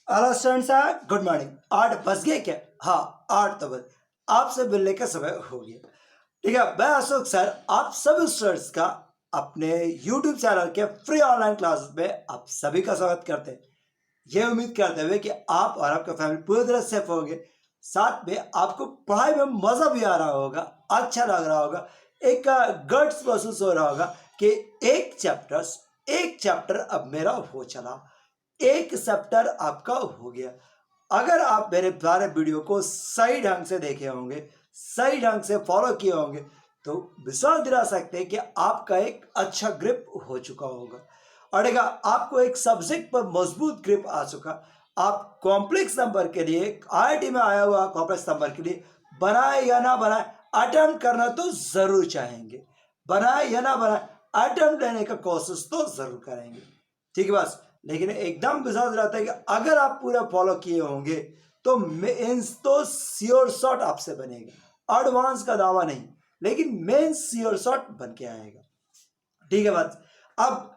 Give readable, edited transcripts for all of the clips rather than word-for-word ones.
Hello students, good morning. 8 बज गए क्या? हाँ, 8 तो बज। आपसे मिलने का समय हो गया। ठीक है, मैं अशोक सर आप सभी स्टूडेंट्स का अपने यूट्यूब चैनल के फ्री ऑनलाइन क्लासेस में आप सभी का स्वागत करते हैं। ये उम्मीद करते हुए कि आप और आपका फैमिली पूरी तरह सेफ होंगे, साथ में आपको पढ़ाई में मजा भी आ रहा होगा, अच्छा लग रहा होगा, एक गट्स महसूस हो रहा होगा कि एक चैप्टर अब मेरा हो चला, एक चैप्टर आपका हो गया। अगर आप मेरे सारे वीडियो को सही ढंग से देखे होंगे, सही ढंग से फॉलो किए होंगे, तो विश्वास दिला सकते हैं कि आपका एक अच्छा ग्रिप हो चुका होगा और आपको एक सब्जेक्ट पर मजबूत ग्रिप आ चुका। आप कॉम्प्लेक्स नंबर के लिए, आईआईटी में आया हुआ कॉम्प्लेक्स नंबर के लिए बनाए या ना बनाए, अटेम्प्ट करना तो जरूर चाहेंगे। बनाए या ना बनाए, अटेम्प्ट लेने का कोशिश तो जरूर करेंगे। ठीक है बस। लेकिन एकदम विश्वास रहता है कि अगर आप पूरा फॉलो किए होंगे तो मेंस तो श्योर शॉट आपसे बनेगा। एडवांस का दावा नहीं, लेकिन मेंस श्योर शॉट बन के आएगा। ठीक है बस। अब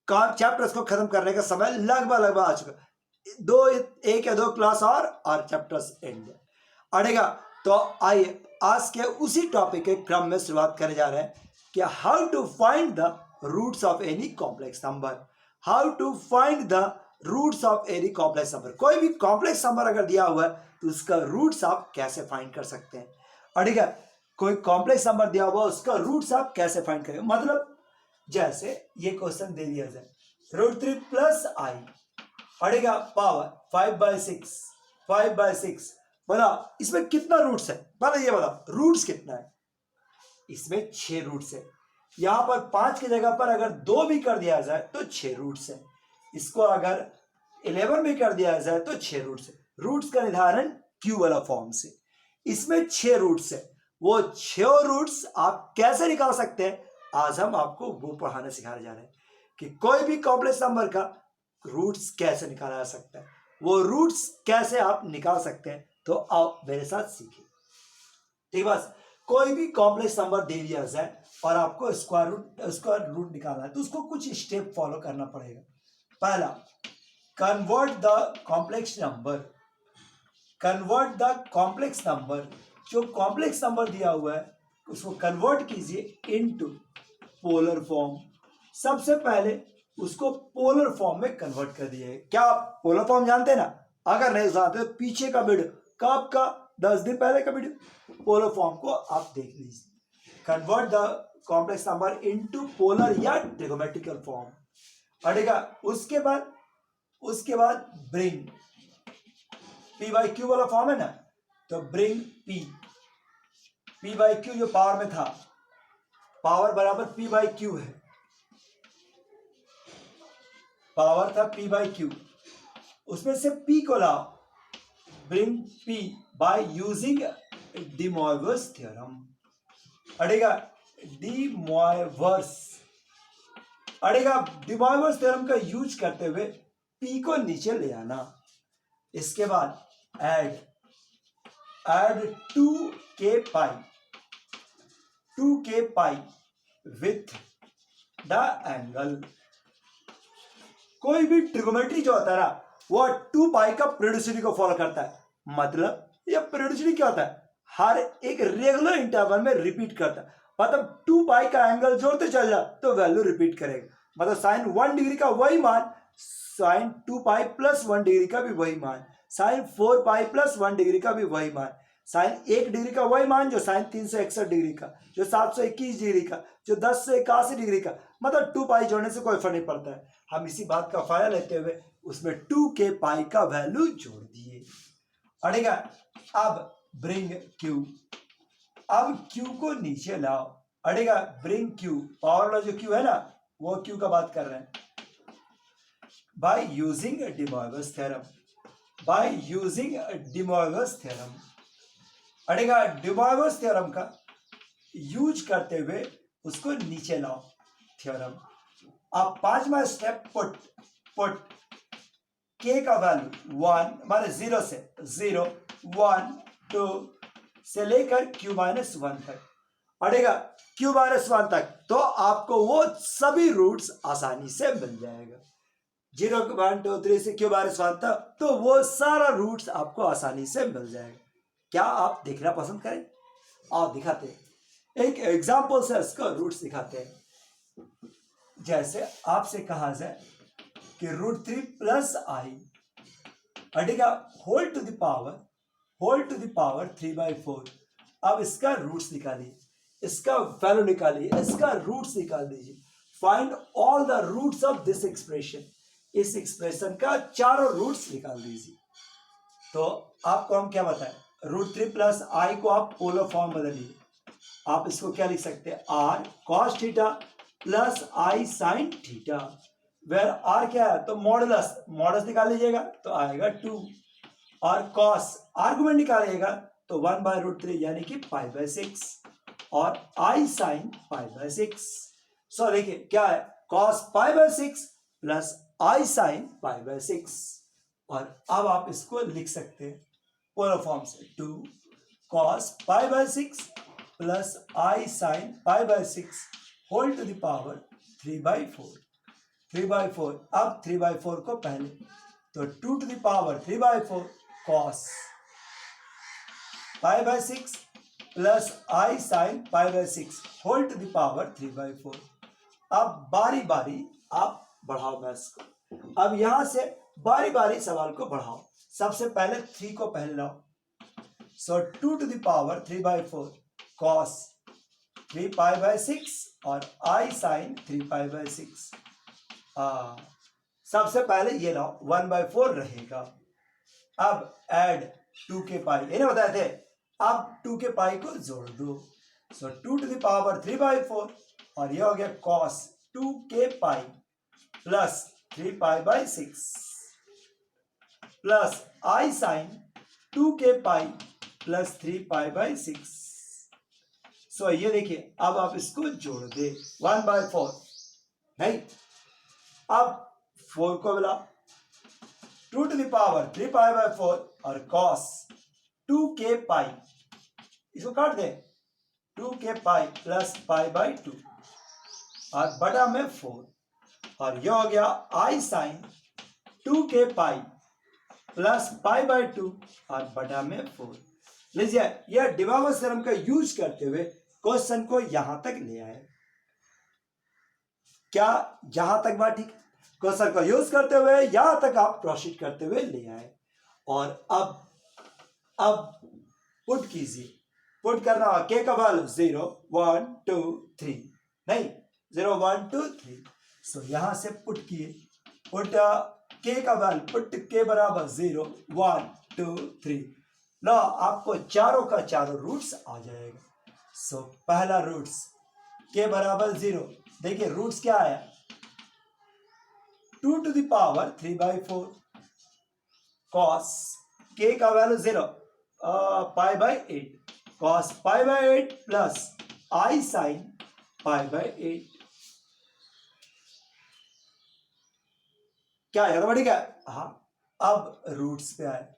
चैप्टर्स को खत्म करने का समय लगभग आ चुका। एक या दो क्लास और चैप्टर्स एंड अड़ेगा। तो आइए आज के उसी टॉपिक के क्रम में शुरुआत करने जा रहे हैं कि how to find the roots of any complex number. How to find the roots of any complex number. कोई भी कॉम्प्लेक्स नंबर अगर दिया हुआ है तो उसका रूट्स आप कैसे फाइंड कर सकते हैं। और ठीक है, कोई कॉम्प्लेक्स नंबर दिया हुआ उसका रूट्स आप कैसे फाइंड करेंगे। मतलब जैसे ये क्वेश्चन दे दिया जाए √3 प्लस आई अड़ेगा पावर 5/6। 5/6 बोला इसमें कितना रूट्स है, बोला ये बता रूट्स कितना है। इसमें 6 रूट्स है। यहां पर 5 की जगह पर अगर 2 भी कर दिया जाए तो 6 रूट्स है। इसको अगर 11 भी कर दिया जाए तो 6 रूट्स है। रूट्स का निर्धारण क्यू वाला फॉर्म से। इसमें 6 रूट्स है। वो 6 रूट्स आप कैसे निकाल सकते हैं, आज हम आपको वो पढ़ाने सिखाने जा रहे हैं कि कोई भी कॉम्प्लेक्स नंबर का रूट्स कैसे निकाला जा सकता है, वो रूट्स कैसे आप निकाल सकते हैं। तो आप मेरे साथ सीखिए। ठीक है बस। कोई भी कॉम्प्लेक्स नंबर दे दिया जाए और आपको स्क्वायर रूट निकालना है तो उसको कुछ स्टेप फॉलो करना पड़ेगा। पहला, convert the complex number. Convert the complex number, जो कॉम्प्लेक्स नंबर दिया हुआ है उसको कन्वर्ट कीजिए इनटू पोलर फॉर्म। सबसे पहले उसको पोलर फॉर्म में कन्वर्ट कर दिए। क्या आप पोलर फॉर्म जानते हैं ना? अगर नहीं जानते तो पीछे का वीडियो, कब का 10 दिन पहले का वीडियो, पोलर फॉर्म को आप देख लीजिए। Convert the complex number into polar या ट्रिगोमेट्रिकल फॉर्म। अड़ेगा उसके बाद ब्रिंग p/q वाला फॉर्म है ना, तो ब्रिंग p/q जो पावर में था, पावर बराबर p/q है। पावर था p/q, उसमें से p को लाओ, bring p by using de Moivre's theorem. अड़ेगा डी मॉयवर्स थ्योरम का यूज करते हुए p को नीचे ले आना। इसके बाद add 2k pi with the angle. कोई भी ट्रिगोमेट्री जो होता है ना, वो 2 पाई का पीरियोडिसिटी को फॉलो करता है। मतलब ये पीरियोडिसिटी क्या होता है, हर एक रेगुलर इंटरवल में रिपीट करता है। मतलब 2 पाई का एंगल जोड़ते चल जा तो वैल्यू रिपीट करेगा। मतलब साइन 1 डिग्री का वही मान, साइन 2 पाई प्लस 1 डिग्री का भी वही मान, साइन 4 पाई प्लस 1 डिग्री का भी वही मान, साइन 1 डिग्री का वही मान जो साइन 361 डिग्री का, जो 721 डिग्री का, जो 10 से 81 डिग्री का। मतलब 2 पाई जोड़ने से कोई फर्क नहीं पड़ता है। हम इसी बात का फायदा लेते हुए उसमें 2k पाई का वैल्यू जोड़ दिए। अड़ेगा अब ब्रिंग q, अब q को नीचे लाओ। अड़ेगा ब्रिंग q, पावर वाला जो q है ना, वो q का बात कर रहे हैं। By using de Moivre's theorem, by using de Moivre's theorem. अड़ेगा डी मॉयवर्स थ्योरम का यूज करते हुए उसको नीचे लाओ थ्योरम। अब 5वां स्टेप पुट k का वैल्यू 1 माने 0 से 0 1 2 से लेकर q-1 तक। अड़ेगा q-1 तक, तो आपको वो सभी रूट्स आसानी से मिल जाएगा। 0 1 2 3 से क्यों बारिश आता, तो वो सारा रूट्स आपको आसानी से मिल जाएगा। क्या आप देखना पसंद करें? आप दिखाते हैं, एक एग्जाम्पल से इसका रूट्स दिखाते हैं। जैसे आपसे कहा जाए कि √3 प्लस आई अटेगा होल टू द पावर 3/4। अब इसका रूट्स निकालिए, इसका वैल्यू निकालिए, इसका रूट्स निकाल दीजिए। Find all the roots of this expression. इस एक्सप्रेशन का चारों रूट्स निकाल दीजिए। तो आपको हम क्या बताएं, √3 प्लस आई को आप पोलर फॉर्म बदलिए। आप इसको क्या लिख सकते हैं, r cos theta plus i sine theta, where r क्या है, तो मॉडुलस निकाल लीजिएगा तो आएगा 2, और cos आर्गुमेंट निकालिएगा तो 1/√3 यानी कि π/6, और i साइन π/6। सो देखिए क्या है, cos π/6 प्लस i साइन π/6, और अब आप इसको लिख सकते हैं पोलर फॉर्म से, 2 cos π/6 plus i sine π/6 whole to the power 3/4। अब 3/4 को पहले तो 2 to the power 3/4 cos π/6 plus i sine π/6 whole to the power 3/4। अब बारी बारी आप बढ़ाओ मैथ्स को। अब यहां से बारी बारी सवाल को बढ़ाओ। सबसे पहले 3 को पहले लाओ, सो 2 टू द पावर 3/4 cos 3π/6 और i साइन 3π/6। सबसे पहले ये लाओ, 1/4 रहेगा। अब ऐड 2 के पाई, ये ना बताए थे, अब 2 के पाई को जोड़ दो, सो 2 टू द पावर 3/4, और ये हो गया cos 2 के pi plus 3π/6 plus i sine 2 के पाई प्लस 3π/6। सो ये देखिए, अब आप इसको जोड़ दे, 1/4 नहीं, अब 4 को मिला, 2 टू द पावर 3π/4 और cos 2 के पाई, इसको काट दे, 2 के पाई प्लस π/2 और बटा में 4, और यह हो गया i साइन 2 के पाई प्लस π/2 और बटा में 4। लीजिए, यह डिमॉर्गन थ्योरम का यूज करते हुए क्वेश्चन को यहां तक ले आए। क्या यहां तक बात ठीक? क्वेश्चन को यूज करते हुए यहां तक आप प्रोसीड करते हुए ले आए, और अब पुट कीजिए। पुट करना, के का वैल्यू 0 1 2 3 नहीं, 0 1 2 3। सो यहां से पुट किए, पुट के का वैल्यू, पुट के बराबर 0 1 2 3। लो, आपको चारों का चारों रूट्स आ जाएगा। सो पहला रूट्स के बराबर 0, देखिए रूट्स क्या आया, 2 टू द पावर 3/4 cos के का value 0 π/8 cos π/8 plus i sine π/8। क्या है, बढ़ी क्या? हाँ, अब रूट्स पे आए,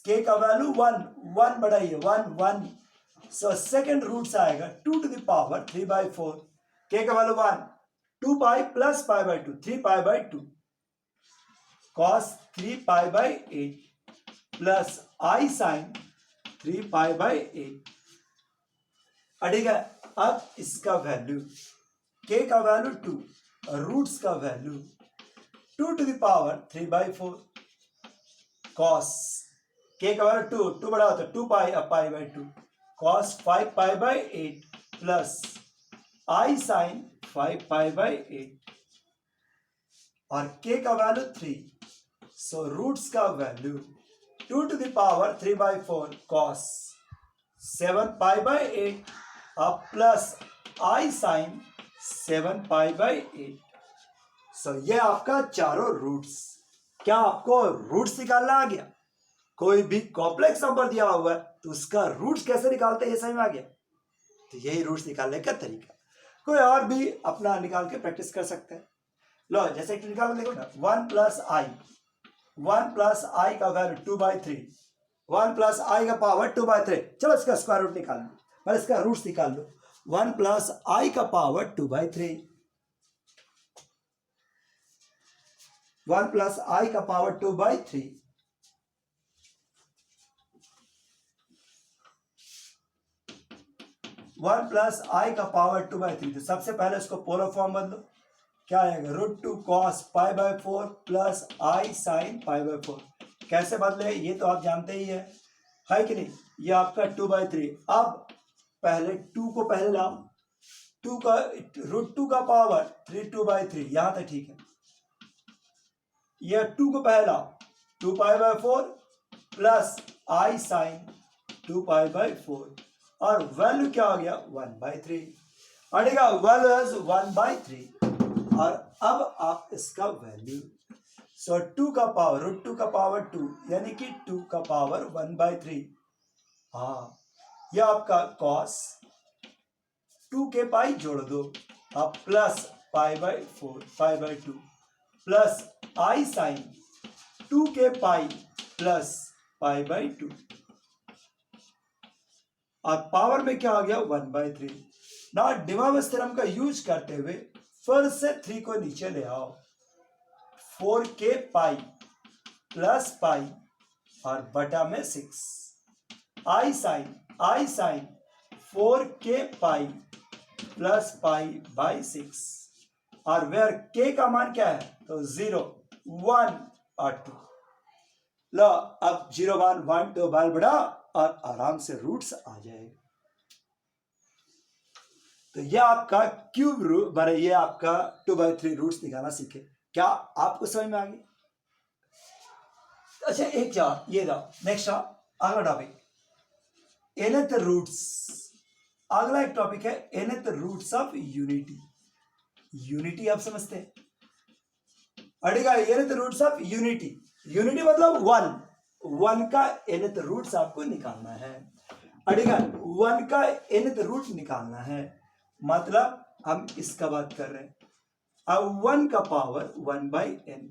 के का वैल्यू 1 बढ़ाइए, 1 सो सेकेंड रूट्स आएगा 2 टू द पावर 3/4, के का value 1, 2π plus π/2 3π/2 cos 3π/8 plus i sine 3π/8। ठीक है, अब इसका वैल्यू, के का वैल्यू 2, रूट्स का value 2 to the power 3/4 cos, के का वैल्यू 2 बड़ा होता है 2π अब π/2 cos 5π/8 प्लस i साइन 5π/8, और के का वैल्यू 3, सो रूट्स का value 2 to the power 3/4 cos 7π/8 अब प्लस i साइन 7π/8। सो ये आपका चारों रूट्स। क्या आपको रूट्स निकालना आ गया? कोई भी कॉम्प्लेक्स नंबर दिया हुआ है तो उसका रूट्स कैसे निकालते हैं ये समझ में आ गया? तो यही रूट्स निकालने का तरीका। कोई और भी अपना निकाल के प्रैक्टिस कर सकते हैं। लो, जैसे कि निकाल देखो ना, 1 प्लस आई का वैल्यू 2/3, 1 प्लस आई का पावर 2/3। चलो इसका स्क्वायर रूट निकाल लो, पर इसका रूट्स निकाल लो। 1 प्लस आई का पावर 2/3, 1 प्लस आई का पावर 2/3, वन प्लस आई का पावर 2/3। तो सबसे पहले इसको पोलर फॉर्म बदलो, क्या आएगा √2 cos π/4 प्लस आई साइन π/4। कैसे बदले ये तो आप जानते ही है कि नहीं। ये आपका 2/3। अब पहले 2 को पहले लाओ, 2 का √2 का पावर 3 2/3, यहां तक ठीक है। यह 2 को पहले लाओ, 2π/4 प्लस आई साइन 2π/4 और वैल्यू क्या हो गया 1/3। अड़ेगा वैल्यू 1/3 और अब आप इसका वैल्यू, सो 2 का पावर √2 का पावर 2 यानी कि 2 का पावर 1/3। हाँ, यह आपका cos 2 के पाई जोड़ दो आप प्लस π/4 π/2 प्लस आई साइन 2 के पाई प्लस π/2 और पावर में क्या आ गया 1/3। ना डिमॉर्गन्स थ्योरम का यूज करते हुए फिर से 3 को नीचे ले आओ, 4 के पाई प्लस पाई और बटा में 6 आई साइन 4 के पाई प्लस π/6 और वेयर के का मान क्या है तो 0 1 और 2। लो अब 0 1 1 2 बाल बढ़ा और आराम से रूट्स आ जाएगा। तो ये आपका क्यूब रूट बने, ये आपका 2/3 रूट्स निकालना सीखे। क्या आपको समझ में आ गई। अच्छा एक क्या ये था नेक्स्ट अगला टॉपिक nth रूट्स। अगला एक टॉपिक है nth roots of unity. Unity आप समझते हैं, अड़ेगा nth roots of unity. Unity मतलब 1 का nth रूट्स आपको निकालना है। अड़ेगा 1 का nth रूट निकालना है, मतलब हम इसका बात कर रहे हैं। अब 1 का पावर 1/n,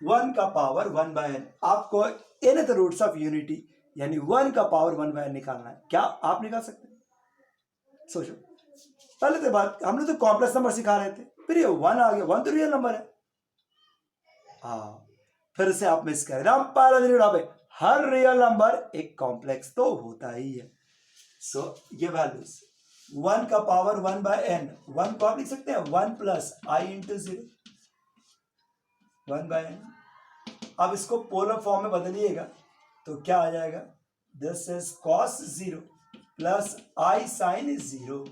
1 का पावर 1/n आपको nth रूट्स ऑफ यूनिटी यानी 1 का पावर 1/n निकालना है। क्या आप निकाल सकते हैं। सोचो, पहले तो बात हम लोग तो कॉम्प्लेक्स नंबर सिखा रहे थे, फिर ये 1 आ गया, 1 तो रियल नंबर है। हाँ, फिर से आप मिस कर रहे हैं। हर रियल नंबर एक कॉम्प्लेक्स तो होता ही है। सो ये वैल्यूज 1 का पावर 1/n, 1 को आप लिख सकते हैं 1 प्लस आई इंटू 0 1/n। अब इसको पोलर फॉर्म में बदलिएगा तो क्या आ जाएगा, this is cos 0 plus i sine 0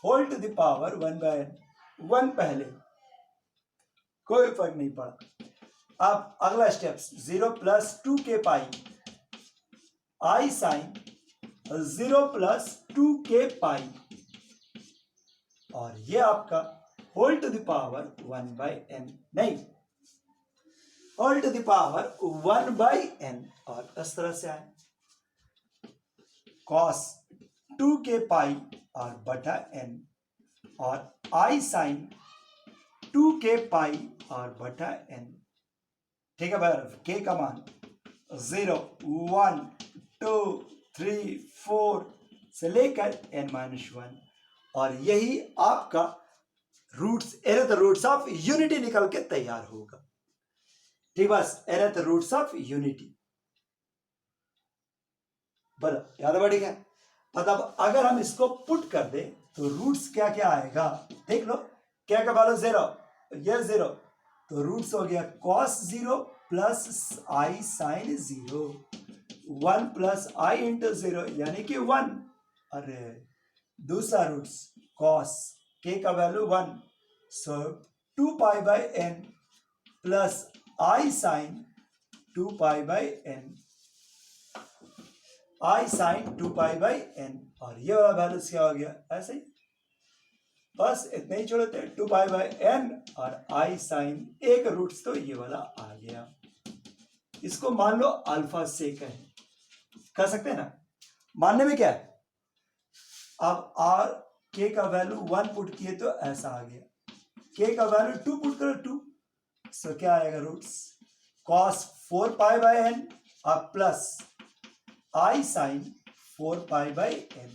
whole to the power 1/n। 1 पहले कोई फर्क नहीं पड़ा। अब अगला स्टेप 0 प्लस 2 के पाई आई साइन 0 प्लस 2 के पाई और ये आपका whole to the power 1/n, नहीं whole to the power 1/n और इस तरह से आए cos 2 के पाई और बटा n और आई साइन 2 के पाई और बटा n। ठीक है भाई, के का मान 0 1 2 3 4 से लेकर n-1 और यही आपका roots nth roots of unity निकल के तैयार होगा। ठीक, बस nth रूट्स ऑफ यूनिटी बोलो, याद बढ़ गया। मतलब अगर हम इसको पुट कर दे तो रूट्स क्या क्या आएगा देख लो। क्या का वैल्यू 0, ये 0 तो रूट्स हो गया cos 0 plus i sine 0, 1 plus I into 0 यानी कि 1। अरे दूसरा रूट्स cos के का value 1, so 2π/n plus i sine 2π/n, I sine 2π/n और ये वाला वैल्यू क्या हो गया ऐसे ही, बस इतने ही छोड़ते 2π/n और आई साइन एक रूट्स तो ये वाला आ गया। इसको मान लो अल्फा सेक है, कर सकते हैं ना। मानने में क्या है, अब आर के का वैल्यू 1 पुट किए तो ऐसा आ गया, के का वैल्यू 2 पुट करो 2, सो क्या आएगा रूट्स cos 4π/n और प्लस आई साइन 4π/n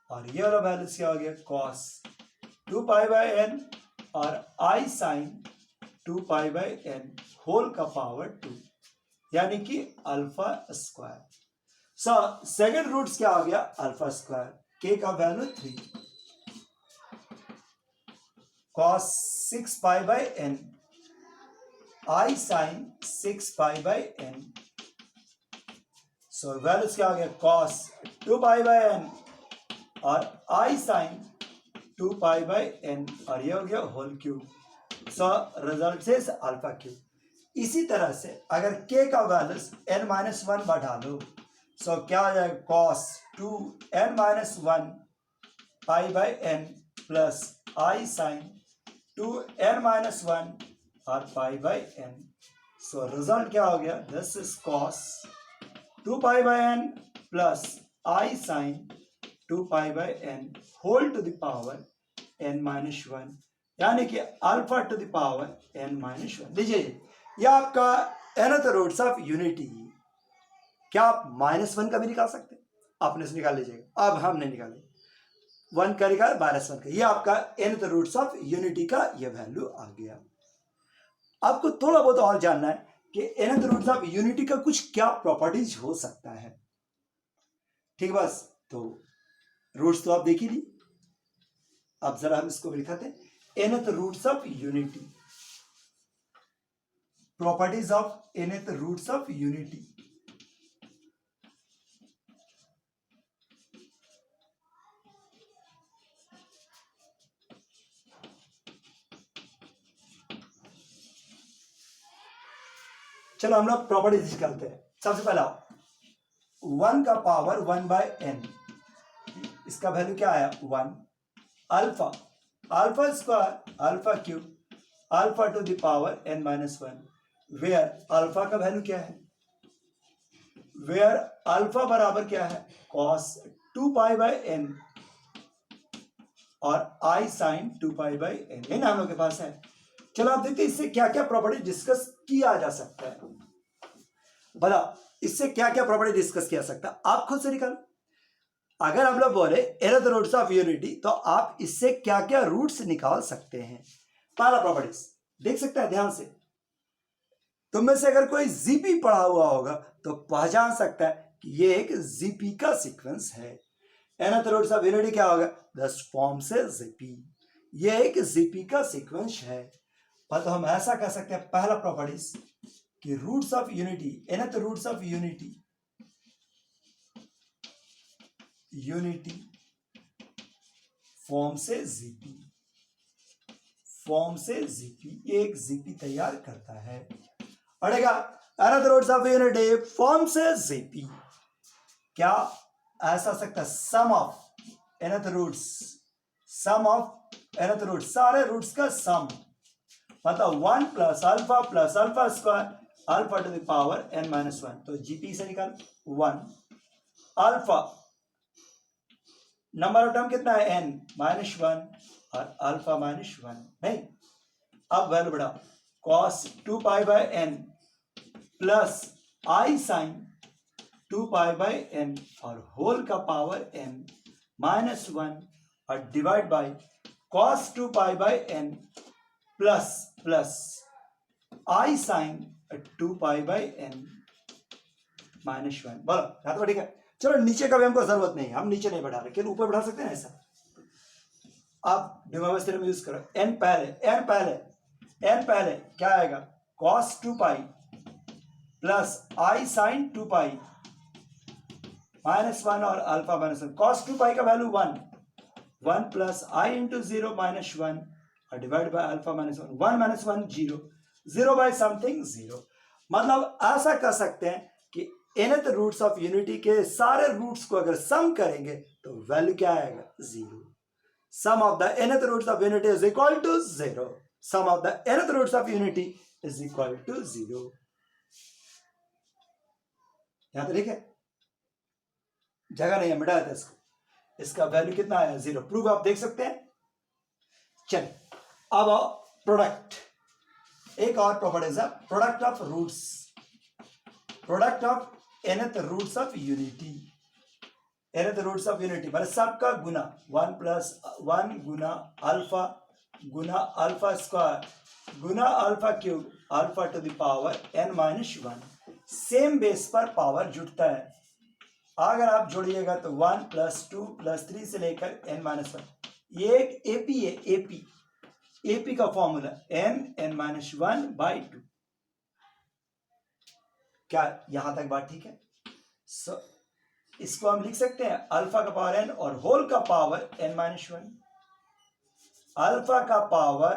और ये वाला वैल्यू क्या हो गया cos 2π/n और आई साइन 2π/n होल का पावर 2 यानी कि alpha square. So second roots क्या आ गया? Alpha square. के का value 3 cos 6π/n I sin 6π/n। So values क्या आ गया? cos 2π/n और I sin 2π/n और ये हो गया होल क्यूब। सो रिजल्ट से अल्फा क्यूब। इसी तरह से अगर k का वैल्यूज n-1 बढ़ा लो, सो क्या हो जाएगा? cos 2n-1 π/n plus I sin 2n-1 और π/n। सो रिजल्ट क्या हो गया? This is cos 2π/n plus I sin 2π/n whole to the power n-1 यानी कि alpha to the power n-1। लीजिए यह आपका nth रूट्स ऑफ यूनिटी। क्या आप -1 का भी निकाल सकते हैं? अपने से निकाल लीजिएगा, अब हम नहीं निकालेंगे। 1 का निकाल -1 का, ये आपका nth रूट्स ऑफ यूनिटी का ये वैल्यू आ गया। आपको थोड़ा बहुत और जानना है कि nth रूट्स ऑफ यूनिटी का कुछ क्या प्रॉपर्टीज हो सकता है। ठीक, बस तो रूट्स तो आप देख ही ली। अब जरा हम इसको भी लिखाते हैं। nth roots of unity, properties of nth roots of unity. चलो हम लोग प्रॉपर्टीज निकालते हैं। सबसे पहला 1 का पावर 1/n, इसका वैल्यू क्या आया? 1। Alpha, alpha square, alpha cube, alpha to the power n-1, where alpha का वैल्यू क्या है? वेयर अल्फा बराबर क्या है? cos 2π/n और I sin 2π/n, है ना हम लोग के पास है। चलो आप देखते हैं इससे क्या क्या प्रॉपर्टी डिस्कस किया जा सकता है। बता, इससे क्या क्या प्रॉपर्टी डिस्कस किया सकता है, आप खुद से निकालो। अगर हम लोग बोले nth रूट्स ऑफ यूनिटी, तो आप इससे क्या क्या रूट्स निकाल सकते हैं। पहला प्रॉपर्टीज देख सकते हैं ध्यान से। तुम में से अगर कोई जीपी पढ़ा हुआ होगा तो पहचान सकता है कि ये एक जीपी का सीक्वेंस है। nth रूट्स ऑफ यूनिटी क्या होगा? दस फॉर्म से जीपी, ये एक जीपी का सीक्वेंस है। तो हम ऐसा कह सकते हैं, पहला प्रॉपर्टीज कि roots of unity, nth roots of unity, unity form से जीपी, फॉर्म से जीपी, एक जीपी तैयार करता है। पढ़ेगा nth roots of unity form से जीपी, क्या ऐसा सकता है? Sum of nth roots, sum of nth roots, सारे रूट्स का सम, मतलब 1 plus alpha square alpha to the power n-1। तो जीपी से निकाल 1, अल्फा नंबर ऑफ टर्म कितना है? n-1 और अल्फा -1 नहीं। अब वैल्यू बढ़ा, cos 2π/n plus I sin 2π/n और होल का पावर n-1 और divide bye cos 2π/n plus I sin 2π/n -1। बोलो तो ठीक है। चलो नीचे का भी हमको जरूरत नहीं है, हम नीचे नहीं बढ़ा रहे, केवल ऊपर बढ़ा सकते हैं ऐसा। आप डिमोवर्स थ्योरम यूज करो। n पहले क्या आएगा? cos 2π प्लस I sin 2π -1 और अल्फा -1। cos 2π का वैल्यू 1 प्लस I इंटू 0 -1 और divide by alpha -1। 1 -1 0 by something 0। मतलब ऐसा कर सकते हैं कि nth रूट्स ऑफ यूनिटी के सारे रूट्स को अगर सम करेंगे तो वैल्यू क्या आएगा? 0। Sum of the nth roots of unity is equal to 0। Sum of the nth roots of unity is equal to 0। यहां तो ठीक है, जगह नहीं है, मिटा देते इसको। इसका वैल्यू कितना आया? 0। प्रूफ आप देख सकते हैं। चलिए अब प्रोडक्ट, एक और प्रॉपर्टीज है, product of roots, product of nth roots of unity. nth roots of unity मतलब सबका गुना, 1 + 1 गुना अल्फा स्क्वायर गुना alpha cube alpha to the power n minus 1, same base पर पावर जुड़ता है। अगर आप जोड़िएगा तो 1 + 2 + 3 से लेकर n माइनस 1, ये एक एपी है। एपी का फॉर्मूला n माइनस 1/2। क्या यहां तक बात ठीक है? इसको हम लिख सकते हैं अल्फा का पावर n और होल का पावर n माइनस 1। अल्फा का power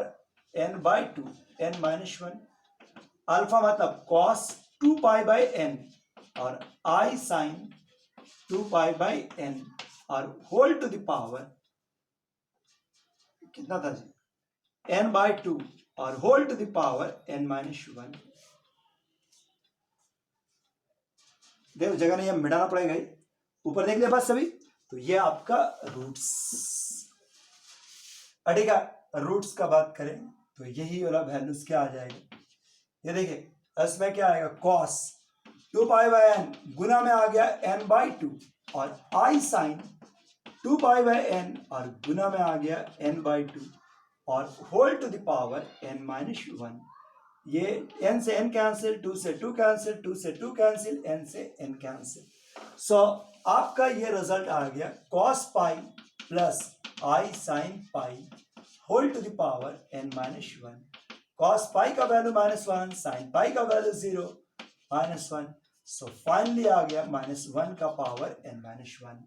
n/2 n minus 1। Alpha मतलब cos 2π/n और I sin 2π/n और होल टू द पावर कितना था जी? n/2 और whole to the power n minus 1। देखो जगह नहीं, मिटाना पड़ेगा ही। ऊपर देख लिया बात सभी? तो ये आपका रूट्स। ठीक है, रूट्स का बात करें तो यही वाला वैल्यूज क्या आ जाएगा? ये देखिए इसमें क्या आएगा? cos 2π/n गुना में आ गया n/2 और I sin 2π/n और गुना में आ गया n/2 और whole to the power n minus 1। ये n से n कैंसिल, 2 से 2 कैंसिल, 2 से 2 कैंसिल, n से n कैंसिल। सो आपका ये रिजल्ट आ गया cos π plus I sin π whole to the power n minus 1। cos π का वैल्यू -1, sin π का वैल्यू 0, -1। सो फाइनली आ गया -1 का पावर n माइनस 1।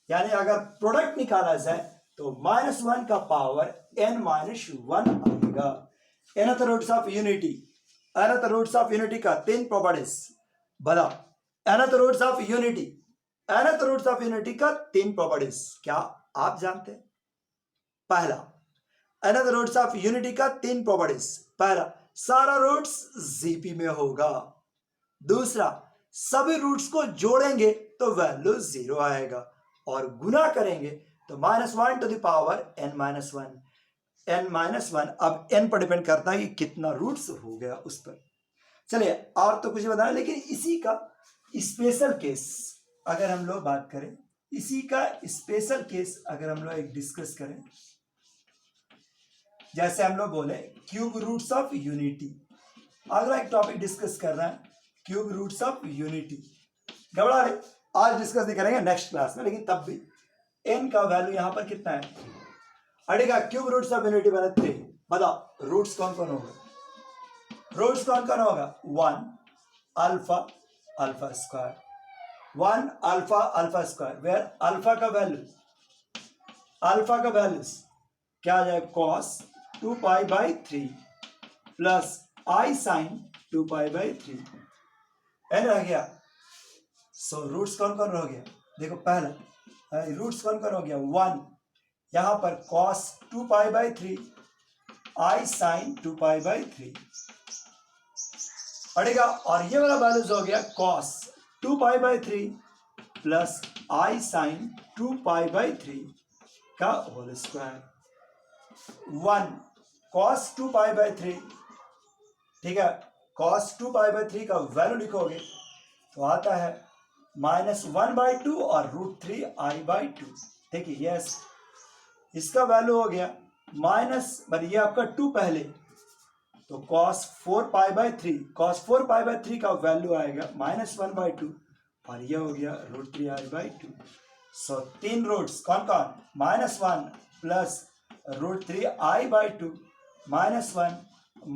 यानी अगर प्रोडक्ट निकाला जाए तो -1 का पावर n माइनस 1 आएगा। nth roots of unity, nth roots of unity का 3 प्रॉपर्टीज बताओ। nth roots of unity, nth roots of unity का 3 प्रॉपर्टीज क्या आप जानते हैं? पहला, nth रूट्स ऑफ यूनिटी का 3 प्रॉपर्टीज। पहला, सारा रूट्स जीपी में होगा। दूसरा, सभी रूट्स को जोड़ेंगे तो वैल्यू 0 आएगा और गुना करेंगे तो -1 to the power n minus 1। n minus 1 अब n पर डिपेंड करता है कि कितना रूट्स हो गया उस पर। चलिए और तो कुछ बताना, लेकिन इसी का स्पेशल केस अगर हम लोग बात करें, इसी का स्पेशल केस अगर हम लोग एक डिस्कस करें, जैसे हम लोग बोले क्यूब रूट्स ऑफ यूनिटी। अगला एक टॉपिक डिस्कस कर रहे हैं क्यूब रूट्स ऑफ यूनिटी। घबरा रहे, आज डिस्कस नहीं करेंगे, नेक्स्ट क्लास में, लेकिन तब भी n का वैल्यू यहां पर कितना है? अड़ेगा क्यूब रूट्स ऑफ यूनिटी बने 3। बताओ रूट्स कौन कौन होगा? रूट्स कौन कौन होगा? 1 alpha alpha square, 1 alpha alpha square, where alpha का वैल्यूज क्या आ जाएगा? cos 2π/3 plus I sin 2π/3 n रह गया। सो रूट्स कौन कौन रह गया? देखो पहला रूट्स कौन कौन हो गया? 1 यहां पर cos 2π/3 I sin 2π/3 पड़ेगा, और ये वाला वैल्यूज हो गया cos 2π/3 प्लस I sin 2π/3 का होल स्क्वायर। 1 cos 2π/3, ठीक है, cos 2π/3 का वैल्यू लिखोगे तो आता है -1/2 और √3i/2। देखिए यस, इसका वैल्यू हो गया ये आपका 2 पहले, तो cos 4π/3, cos 4π/3 का वैल्यू आएगा -1/2 और ये हो गया √3i/2। सो 3 रूट्स कौन कौन? -1 प्लस √3i/2 -1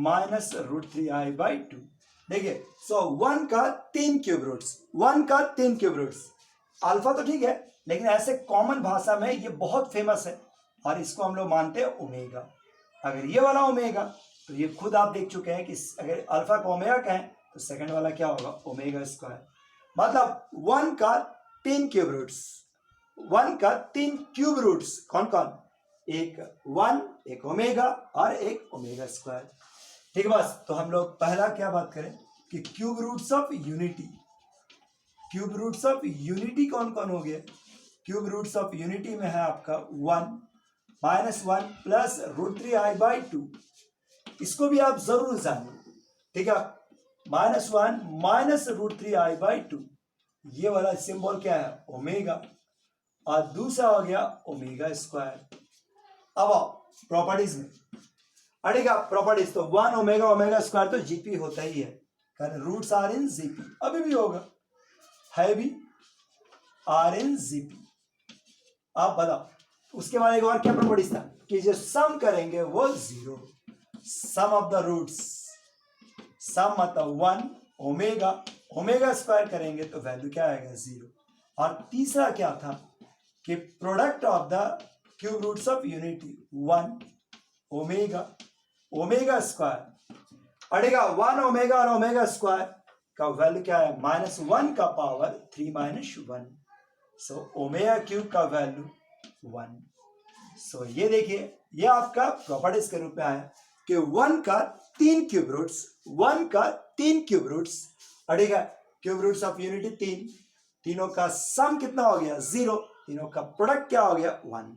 माइनस √3i/2। देखिए सो 1 का 3 क्यूब रूट्स, 1 का 3 क्यूब रूट्स। अल्फा तो ठीक है, लेकिन ऐसे कॉमन भाषा में ये बहुत फेमस है और इसको हम लोग मानते हैं ओमेगा। अगर ये वाला ओमेगा तो ये खुद आप देख चुके हैं कि अगर अल्फा को ओमेगा कहें तो सेकंड वाला क्या होगा? Omega square. मतलब 1 का 3 क्यूब रूट्स, 1 का 3 क्यूब रूट्स कौन कौन? एक 1, एक ओमेगा और एक ओमेगा स्क्वायर। ठीक है बस। तो हम लोग पहला क्या बात करें कि cube roots of unity. Cube roots of unity कौन कौन हो गए? क्यूब रूट्स ऑफ यूनिटी में है आपका 1 -1 प्लस √3i/2। इसको भी आप जरूर जानिए, ठीक है। -1 माइनस √3i/2, ये वाला सिंबल क्या है? ओमेगा, और दूसरा हो गया ओमेगा स्क्वायर। अब आओ प्रॉपर्टीज में। अड़ेगा प्रॉपर्टीज तो 1 ओमेगा ओमेगा स्क्वायर तो जीपी होता ही है, कारण रूट्स आर इन जीपी, अभी भी होगा, है भी आर इन जीपी। आप बताओ उसके बाद एक और क्या प्रॉपर्टीज था कि जो सम करेंगे वो 0, सम ऑफ द रूट्स, सम मतलब 1 ओमेगा ओमेगा स्क्वायर करेंगे तो वैल्यू क्या आएगा 0। और तीसरा क्या था कि product of the cube roots of unity 1 omega omega square, अड़ेगा 1 ओमेगा और ओमेगा स्क्वायर का वैल्यू क्या है -1 का पावर 3 - 1, सो ओमेगा क्यूब का वैल्यू 1। सो ये देखिए ये आपका प्रॉपर्टीज के रूप में आया कि 1 का 3 क्यूब रूट्स, 1 का 3 क्यूब रूट्स, अड़ेगा क्यूब रूट्स ऑफ यूनिटी 3, तीनों का सम कितना हो गया 0, तीनों का प्रोडक्ट क्या हो गया 1।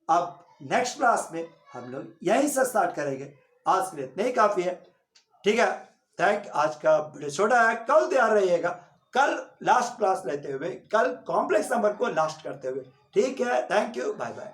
अब नेक्स्ट क्लास में हम लोग यहीं से स्टार्ट करेंगे, आज के लिए इतने ही काफी है, ठीक है। आज का वीडियो छोटा है, कल तैयार रहिएगा, कल लास्ट क्लास लेते हुए, कल कॉम्प्लेक्स नंबर को लास्ट करते हुए, ठीक है। Thank you, bye bye.